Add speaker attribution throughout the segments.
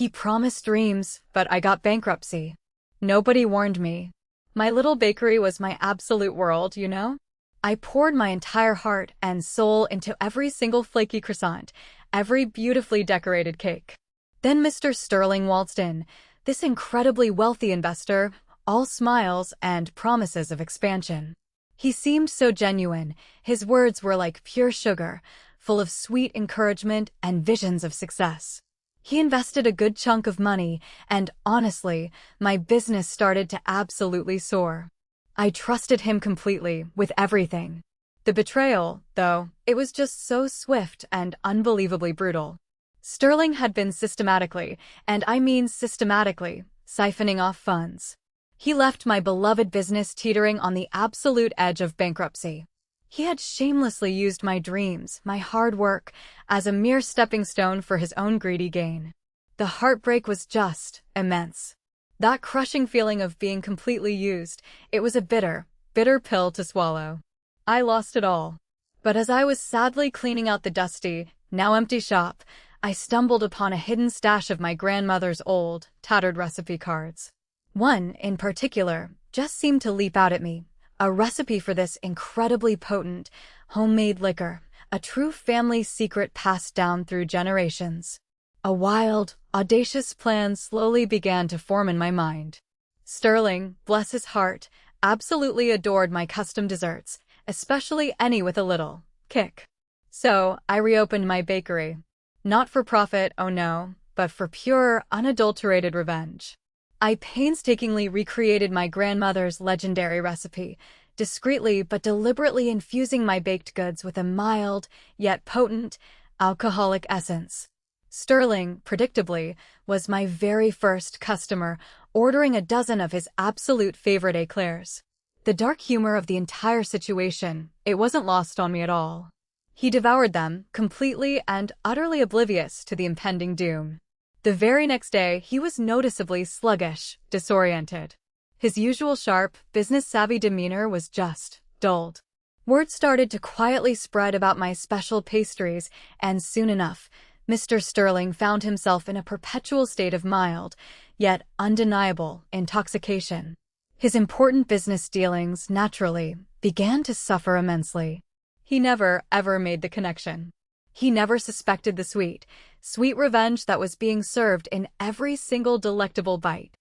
Speaker 1: He promised dreams, but I got bankruptcy. Nobody warned me. My little bakery was my absolute world, you know? I poured my entire heart and soul into every single flaky croissant, every beautifully decorated cake. Then Mr. Sterling waltzed in, this incredibly wealthy investor, all smiles and promises of expansion. He seemed so genuine. His words were like pure sugar, full of sweet encouragement and visions of success. He invested a good chunk of money, and honestly, my business started to absolutely soar. I trusted him completely, with everything. The betrayal, though, it was just so swift and unbelievably brutal. Sterling had been systematically, and I mean systematically, siphoning off funds. He left my beloved business teetering on the absolute edge of bankruptcy. He had shamelessly used my dreams, my hard work, as a mere stepping stone for his own greedy gain. The heartbreak was just immense. That crushing feeling of being completely used, it was a bitter, bitter pill to swallow. I lost it all. But as I was sadly cleaning out the dusty, now empty shop, I stumbled upon a hidden stash of my grandmother's old, tattered recipe cards. One, in particular, just seemed to leap out at me. A recipe for this incredibly potent, homemade liquor, a true family secret passed down through generations. A wild, audacious plan slowly began to form in my mind. Sterling, bless his heart, absolutely adored my custom desserts, especially any with a little kick. So, I reopened my bakery. Not for profit, oh no, but for pure, unadulterated revenge. I painstakingly recreated my grandmother's legendary recipe, discreetly but deliberately infusing my baked goods with a mild, yet potent, alcoholic essence. Sterling, predictably, was my very first customer, ordering a dozen of his absolute favorite eclairs. The dark humor of the entire situation, it wasn't lost on me at all. He devoured them, completely and utterly oblivious to the impending doom. The very next day, he was noticeably sluggish, disoriented. His usual sharp, business-savvy demeanor was just dulled. Word started to quietly spread about my special pastries, and soon enough, Mr. Sterling found himself in a perpetual state of mild, yet undeniable, intoxication. His important business dealings, naturally, began to suffer immensely. He never, ever made the connection. He never suspected the sweet, sweet revenge that was being served in every single delectable bite.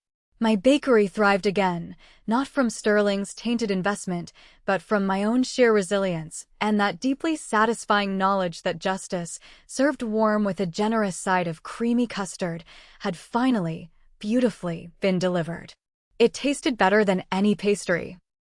Speaker 1: My bakery thrived again, not from Sterling's tainted investment, but from my own sheer resilience, and that deeply satisfying knowledge that justice, served warm with a generous side of creamy custard, had finally, beautifully, been delivered. It tasted better than any pastry,